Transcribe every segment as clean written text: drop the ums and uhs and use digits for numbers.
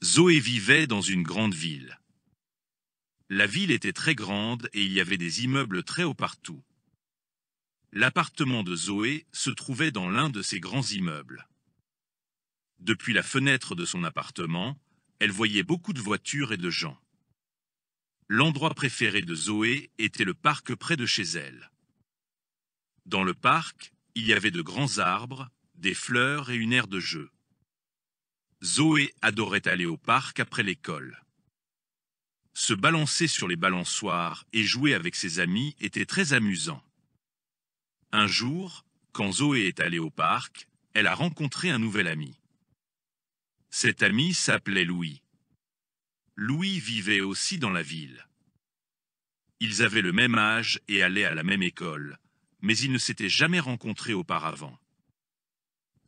Zoé vivait dans une grande ville. La ville était très grande et il y avait des immeubles très hauts partout. L'appartement de Zoé se trouvait dans l'un de ces grands immeubles. Depuis la fenêtre de son appartement, elle voyait beaucoup de voitures et de gens. L'endroit préféré de Zoé était le parc près de chez elle. Dans le parc, il y avait de grands arbres, des fleurs et une aire de jeu. Zoé adorait aller au parc après l'école. Se balancer sur les balançoires et jouer avec ses amis était très amusant. Un jour, quand Zoé est allée au parc, elle a rencontré un nouvel ami. Cet ami s'appelait Louis. Louis vivait aussi dans la ville. Ils avaient le même âge et allaient à la même école, mais ils ne s'étaient jamais rencontrés auparavant.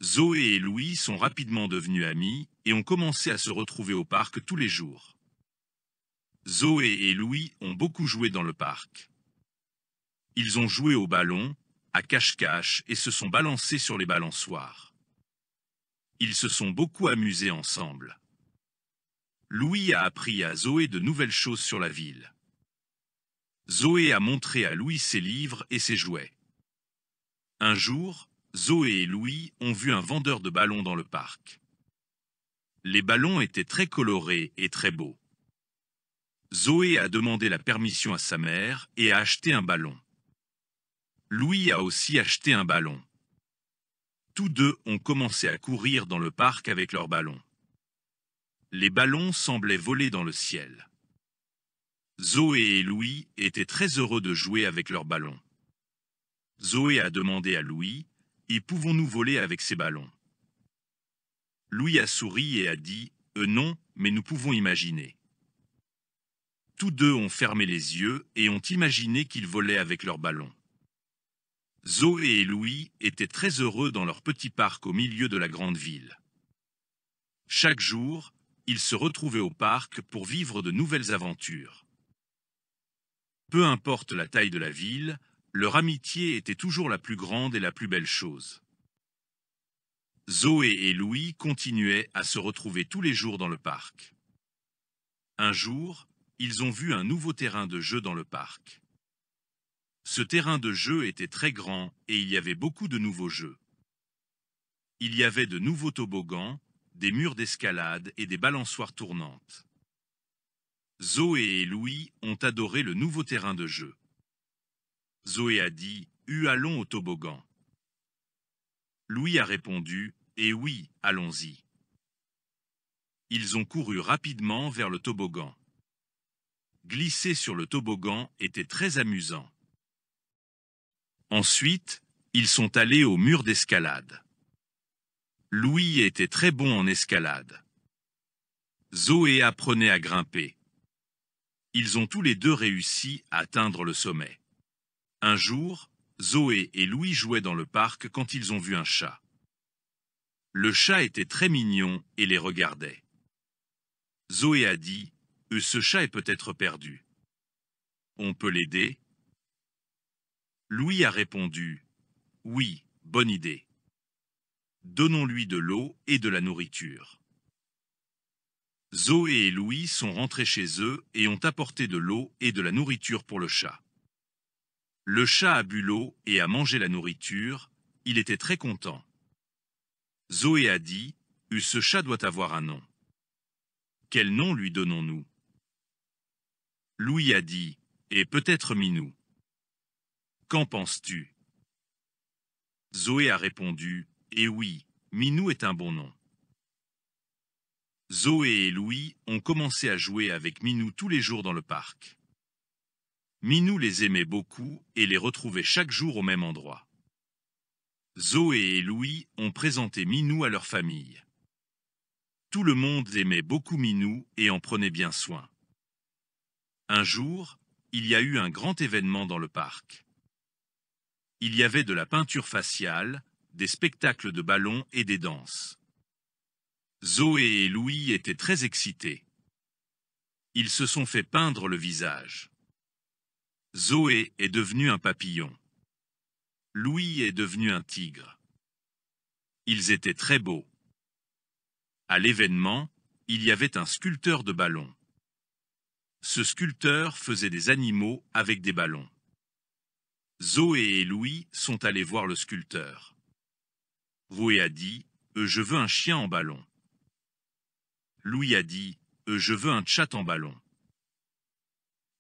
Zoé et Louis sont rapidement devenus amis et ont commencé à se retrouver au parc tous les jours. Zoé et Louis ont beaucoup joué dans le parc. Ils ont joué au ballon, à cache-cache et se sont balancés sur les balançoires. Ils se sont beaucoup amusés ensemble. Louis a appris à Zoé de nouvelles choses sur la ville. Zoé a montré à Louis ses livres et ses jouets. Un jour, Zoé et Louis ont vu un vendeur de ballons dans le parc. Les ballons étaient très colorés et très beaux. Zoé a demandé la permission à sa mère et a acheté un ballon. Louis a aussi acheté un ballon. Tous deux ont commencé à courir dans le parc avec leurs ballons. Les ballons semblaient voler dans le ciel. Zoé et Louis étaient très heureux de jouer avec leurs ballons. Zoé a demandé à Louis « Et pouvons-nous voler avec ces ballons ?» Louis a souri et a dit « Non, mais nous pouvons imaginer. » Tous deux ont fermé les yeux et ont imaginé qu'ils volaient avec leurs ballons. Zoé et Louis étaient très heureux dans leur petit parc au milieu de la grande ville. Chaque jour, ils se retrouvaient au parc pour vivre de nouvelles aventures. Peu importe la taille de la ville, leur amitié était toujours la plus grande et la plus belle chose. Zoé et Louis continuaient à se retrouver tous les jours dans le parc. Un jour, ils ont vu un nouveau terrain de jeu dans le parc. Ce terrain de jeu était très grand et il y avait beaucoup de nouveaux jeux. Il y avait de nouveaux toboggans, des murs d'escalade et des balançoires tournantes. Zoé et Louis ont adoré le nouveau terrain de jeu. Zoé a dit « Allons au toboggan ». Louis a répondu « Eh oui, allons-y ». Ils ont couru rapidement vers le toboggan. Glisser sur le toboggan était très amusant. Ensuite, ils sont allés au mur d'escalade. Louis était très bon en escalade. Zoé apprenait à grimper. Ils ont tous les deux réussi à atteindre le sommet. Un jour, Zoé et Louis jouaient dans le parc quand ils ont vu un chat. Le chat était très mignon et les regardait. Zoé a dit « Ce chat est peut-être perdu. On peut l'aider ?» Louis a répondu « Oui, bonne idée. Donnons-lui de l'eau et de la nourriture. » Zoé et Louis sont rentrés chez eux et ont apporté de l'eau et de la nourriture pour le chat. Le chat a bu l'eau et a mangé la nourriture, il était très content. Zoé a dit « Ce chat doit avoir un nom. Quel nom lui donnons-nous ?» Louis a dit « Et peut-être Minou. Qu'en penses-tu » Zoé a répondu « Eh oui, Minou est un bon nom. » Zoé et Louis ont commencé à jouer avec Minou tous les jours dans le parc. Minou les aimait beaucoup et les retrouvait chaque jour au même endroit. Zoé et Louis ont présenté Minou à leur famille. Tout le monde aimait beaucoup Minou et en prenait bien soin. Un jour, il y a eu un grand événement dans le parc. Il y avait de la peinture faciale, des spectacles de ballons et des danses. Zoé et Louis étaient très excités. Ils se sont fait peindre le visage. Zoé est devenue un papillon. Louis est devenu un tigre. Ils étaient très beaux. À l'événement, il y avait un sculpteur de ballons. Ce sculpteur faisait des animaux avec des ballons. Zoé et Louis sont allés voir le sculpteur. Zoé a dit « Je veux un chien en ballon ». Louis a dit « Je veux un chat en ballon ».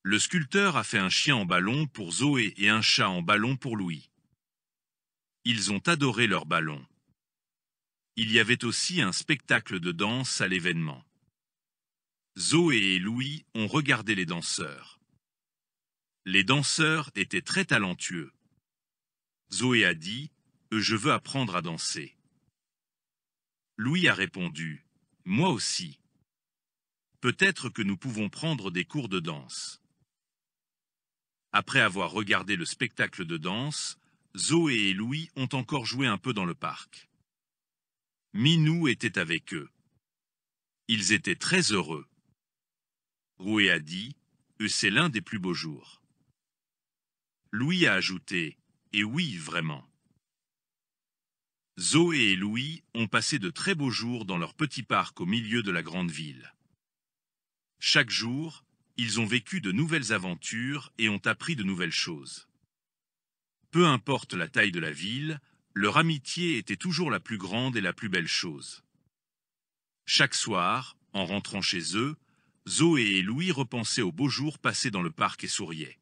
Le sculpteur a fait un chien en ballon pour Zoé et un chat en ballon pour Louis. Ils ont adoré leur ballon. Il y avait aussi un spectacle de danse à l'événement. Zoé et Louis ont regardé les danseurs. Les danseurs étaient très talentueux. Zoé a dit « Je veux apprendre à danser ». Louis a répondu « Moi aussi. Peut-être que nous pouvons prendre des cours de danse ». Après avoir regardé le spectacle de danse, Zoé et Louis ont encore joué un peu dans le parc. Minou était avec eux. Ils étaient très heureux. Zoé a dit « C'est l'un des plus beaux jours ». Louis a ajouté « Et oui, vraiment ». Zoé et Louis ont passé de très beaux jours dans leur petit parc au milieu de la grande ville. Chaque jour, ils ont vécu de nouvelles aventures et ont appris de nouvelles choses. Peu importe la taille de la ville, leur amitié était toujours la plus grande et la plus belle chose. Chaque soir, en rentrant chez eux, Zoé et Louis repensaient aux beaux jours passés dans le parc et souriaient.